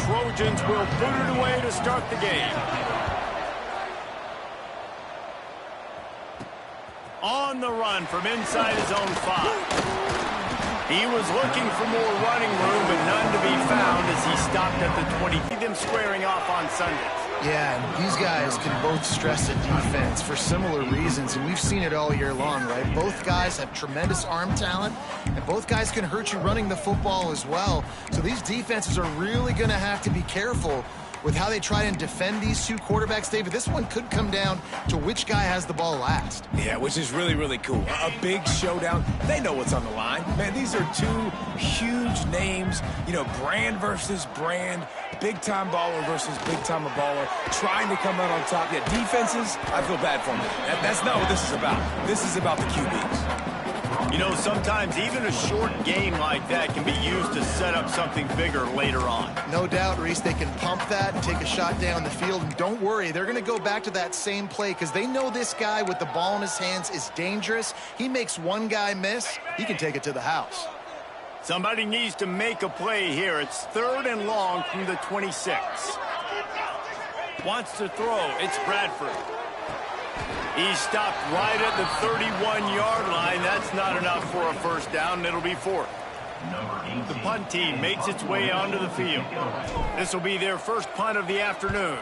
Trojans will boot it away to start the game. On the run from inside his own 5. He was looking for more running room, but none to be found as he stopped at the 20. See them squaring off on Sundays. Yeah, and these guys can both stress the defense for similar reasons, and we've seen it all year long, right? Both guys have tremendous arm talent, and both guys can hurt you running the football as well. So these defenses are really going to have to be careful with how they try and defend these two quarterbacks, David. This one could come down to which guy has the ball last. Yeah, which is really, really cool. A big showdown. They know what's on the line. Man, these are two huge names. You know, brand versus brand. Big-time baller versus big-time baller. Trying to come out on top. Yeah, defenses, I feel bad for them. That's not what this is about. This is about the QBs. You know, sometimes even a short game like that can be used to set up something bigger later on. No doubt, Reese, they can pump that and take a shot down the field. And don't worry, they're going to go back to that same play because they know this guy with the ball in his hands is dangerous. He makes one guy miss, he can take it to the house. Somebody needs to make a play here. It's 3rd and long from the 26. Wants to throw. It's Bradford. He stopped right at the 31-yard line. That's not enough for a first down. It'll be 4th. The punt team makes its way onto the field. This will be their first punt of the afternoon.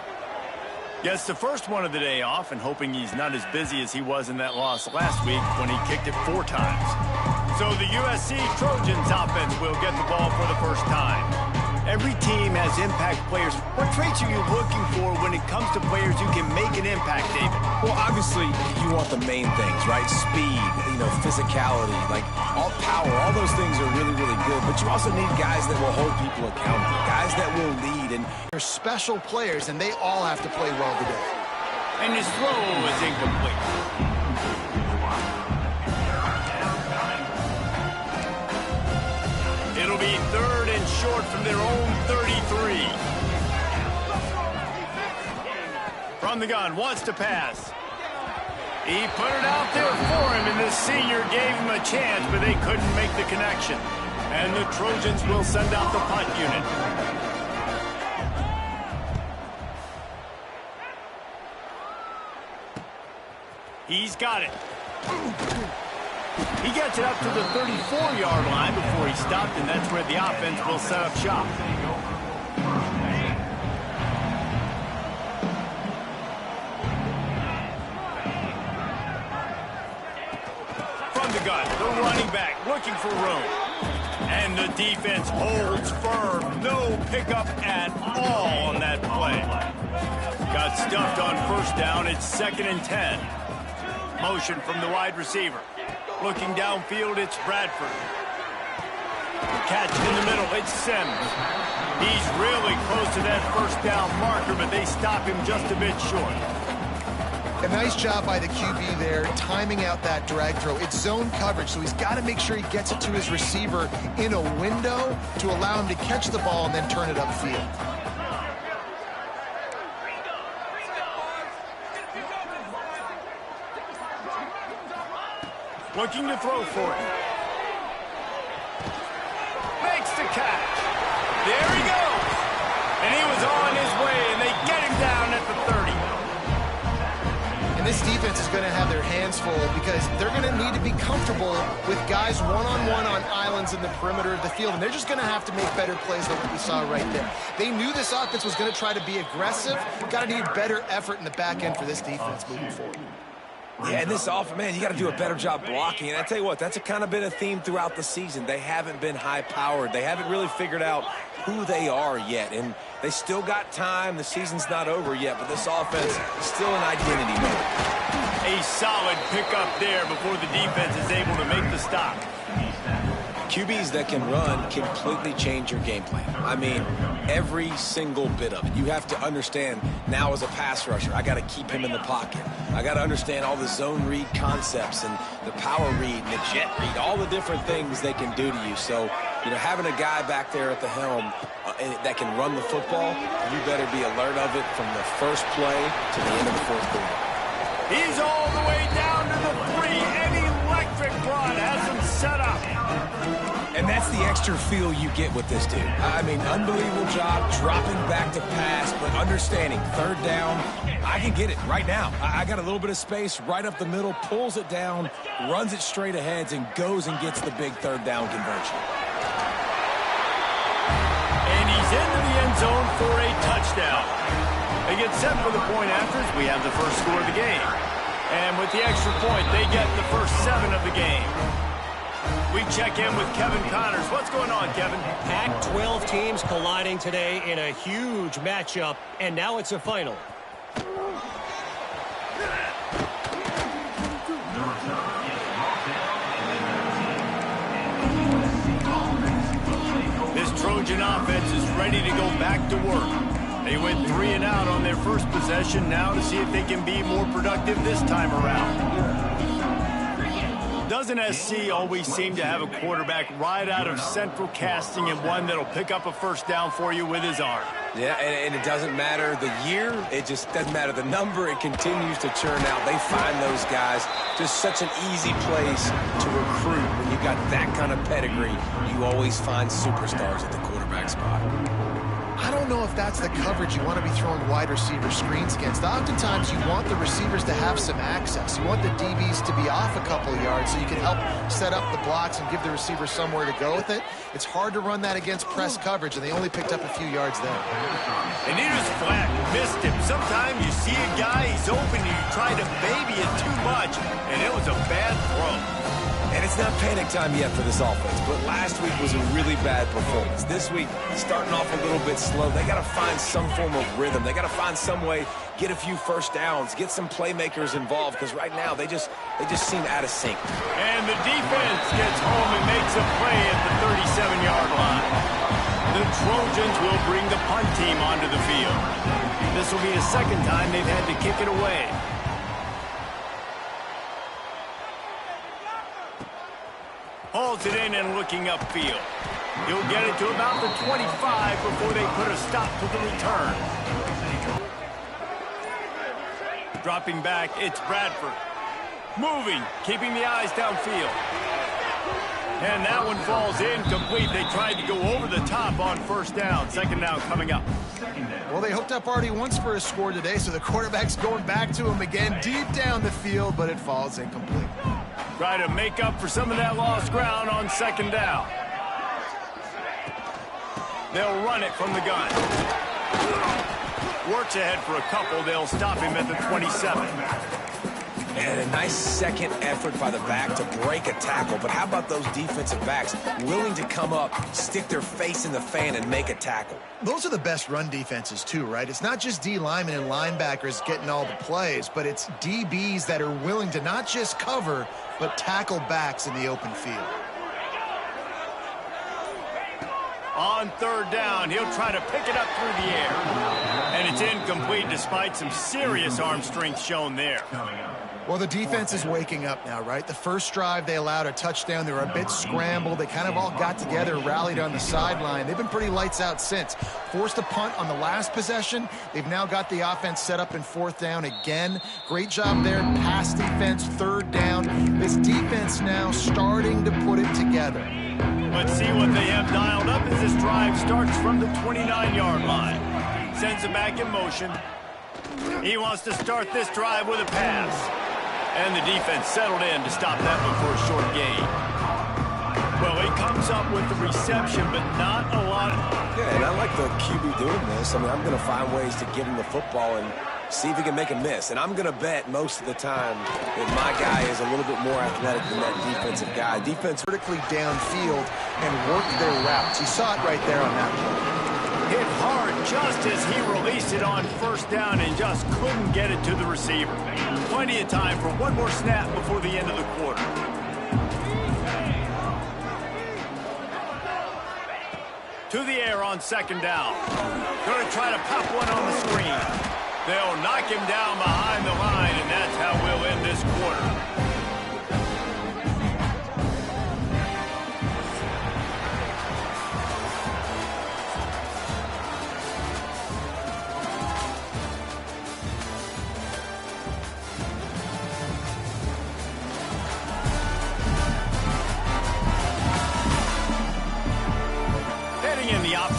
Gets the first one of the day off and hoping he's not as busy as he was in that loss last week when he kicked it 4 times. So the USC Trojans offense will get the ball for the first time. Every team has impact players. What traits are you looking for when it comes to players who can make an impact, David? Well, obviously, you want the main things, right? Speed, you know, physicality, like all power. All those things are really, really good. But you also need guys that will hold people accountable, guys that will lead. And they're special players, and they all have to play well today. And his throw is incomplete. It'll be 3rd and short from their own 33. From the gun, wants to pass. He put it out there for him, and the senior gave him a chance, but they couldn't make the connection. And the Trojans will send out the punt unit. He's got it. He gets it up to the 34-yard line before he stopped, and that's where the offense will set up shop. From the gun, the running back looking for room. And the defense holds firm. No pickup at all on that play. Got stuffed on first down. It's 2nd and 10. Motion from the wide receiver. Looking downfield, it's Bradford. Catch in the middle, it's Sims. He's really close to that first down marker, but they stop him just a bit short. A nice job by the QB there, timing out that drag throw. It's zone coverage, so he's got to make sure he gets it to his receiver in a window to allow him to catch the ball and then turn it upfield. Looking to throw for it. Makes the catch. There he goes. And he was on his way, and they get him down at the 30. And this defense is going to have their hands full because they're going to need to be comfortable with guys one-on-one on islands in the perimeter of the field, and they're just going to have to make better plays than what we saw right there. They knew this offense was going to try to be aggressive. Got to need better effort in the back end for this defense moving forward. Yeah, and this offense, man, you got to do a better job blocking. And I tell you what, that's kind of been a theme throughout the season. They haven't been high-powered. They haven't really figured out who they are yet. And they still got time. The season's not over yet, but this offense is still an identity mode. A solid pickup there before the defense is able to make the stop. QBs that can run completely change your game plan. I mean, every single bit of it. You have to understand now as a pass rusher, I got to keep him in the pocket. I got to understand all the zone read concepts and the power read and the jet read, all the different things they can do to you. So, you know, having a guy back there at the helm that can run the football, you better be alert of it from the first play to the end of the fourth quarter. He's all the way down to the 3. An electric run has him set up. And that's the extra feel you get with this dude. I mean, unbelievable job dropping back to pass, but understanding third down, I can get it right now. I got a little bit of space right up the middle, pulls it down, runs it straight ahead, and goes and gets the big third down conversion. And he's into the end zone for a touchdown. They get set for the point afters. We have the first score of the game. And with the extra point, they get the first 7 of the game. We check in with Kevin Connors. What's going on, Kevin? Pac-12 teams colliding today in a huge matchup, and now it's a final. This Trojan offense is ready to go back to work. They went 3 and out on their first possession, now to see if they can be more productive this time around. Doesn't SC always seem to have a quarterback right out of central casting and one that'll pick up a first down for you with his arm? Yeah, and it doesn't matter the year. It just doesn't matter the number. It continues to churn out. They find those guys just such an easy place to recruit. When you got that kind of pedigree, you always find superstars at the quarterback spot. I don't know if that's the coverage you want to be throwing wide receiver screens against. Oftentimes, you want the receivers to have some access. You want the DBs to be off a couple of yards so you can help set up the blocks and give the receiver somewhere to go with it. It's hard to run that against press coverage, and they only picked up a few yards there. And he was flat, missed him. Sometimes you see a guy, he's open, and you try to baby it too much, and it was a bad throw. And it's not panic time yet for this offense, but last week was a really bad performance. This week, starting off a little bit slow. They got to find some form of rhythm. They got to find some way, get a few first downs, get some playmakers involved, because right now they just seem out of sync. And the defense gets home and makes a play at the 37-yard line. The Trojans will bring the punt team onto the field. This will be the second time they've had to kick it away. Hauls it in and looking upfield. He'll get it to about the 25 before they put a stop to the return. Dropping back, it's Bradford. Moving, keeping the eyes downfield. And that one falls incomplete. They tried to go over the top on first down. Second down coming up. Well, they hooked up already once for a score today, so the quarterback's going back to him again deep down the field, but it falls incomplete. Try to make up for some of that lost ground on second down. They'll run it from the gun. Works ahead for a couple. They'll stop him at the 27. And a nice second effort by the back to break a tackle. But how about those defensive backs willing to come up, stick their face in the fan, and make a tackle? Those are the best run defenses too, right? It's not just D linemen and linebackers getting all the plays, but it's DBs that are willing to not just cover, but tackle backs in the open field. On third down, he'll try to pick it up through the air. And it's incomplete despite some serious arm strength shown there. Well, the defense is waking up now, right? The first drive, they allowed a touchdown. They were a bit scrambled. They kind of all got together, rallied on the sideline. They've been pretty lights out since. Forced a punt on the last possession. They've now got the offense set up in fourth down again. Great job there. Pass defense, third down. This defense now starting to put it together. Let's see what they have dialed up as this drive starts from the 29-yard line. Sends it back in motion. He wants to start this drive with a pass. And the defense settled in to stop that one for a short gain. Well, he comes up with the reception, but not a lot. Yeah, and I like the QB doing this. I mean, I'm going to find ways to give him the football and see if he can make a miss. And I'm going to bet most of the time that my guy is a little bit more athletic than that defensive guy. Defense vertically downfield and work their routes. You saw it right there on that play. Hit hard just as he released it on first down and just couldn't get it to the receiver. Plenty of time for one more snap before the end of the quarter. To the air on second down. Going to try to pop one on the screen. They'll knock him down behind the line, and that's how we'll end this quarter.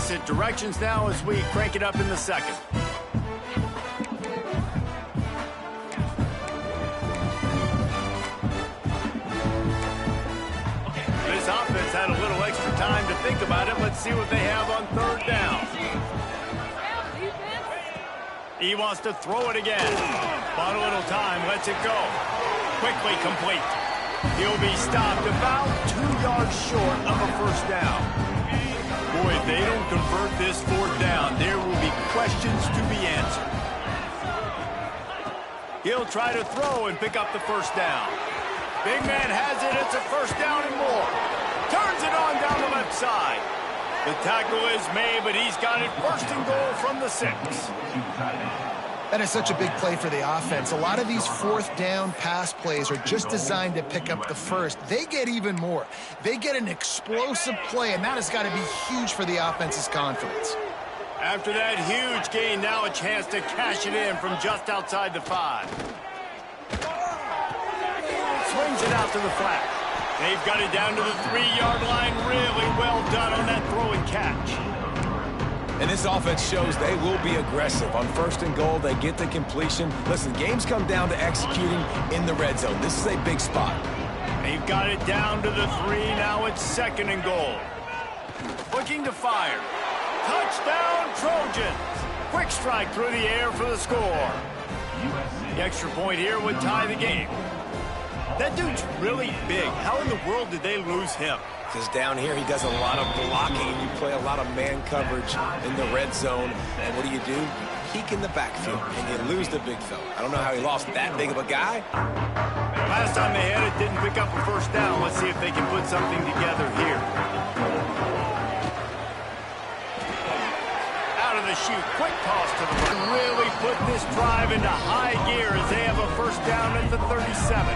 opposite directions now as we crank it up in the second. This offense had a little extra time to think about it. Let's see what they have on third down. He wants to throw it again. Bought a little time, lets it go. Quickly complete. He'll be stopped about 2 yards short of a first down. Boy, if they don't convert this fourth down, there will be questions to be answered. He'll try to throw and pick up the first down. Big man has it. It's a first down and more. Turns it on down the left side. The tackle is made, but he's got it first and goal from the 6. That is such a big play for the offense. A lot of these fourth down pass plays are just designed to pick up the first. They get even more. They get an explosive play, and that has got to be huge for the offense's confidence. After that huge gain, now a chance to cash it in from just outside the 5. Swings it out to the flat. They've got it down to the 3-yard line. Really well done on that throw and catch. And this offense shows they will be aggressive. On first and goal, they get the completion. Listen, games come down to executing in the red zone. This is a big spot. They've got it down to the 3. Now it's second and goal. Looking to fire. Touchdown, Trojans. Quick strike through the air for the score. The extra point here would tie the game. That dude's really big. How in the world did they lose him? Because down here, he does a lot of blocking, and you play a lot of man coverage in the red zone. And what do? You peek in the backfield, and you lose the big fella. I don't know how he lost that big of a guy. Last time they had it, didn't pick up a first down. Let's see if they can put something together here. Out of the chute, quick toss to the right. Really put this drive into high gear as they have a first down at the 37.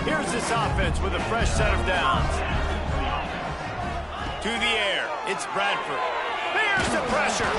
Here's this offense with a fresh set of downs. To the air, it's Bradford. There's the pressure.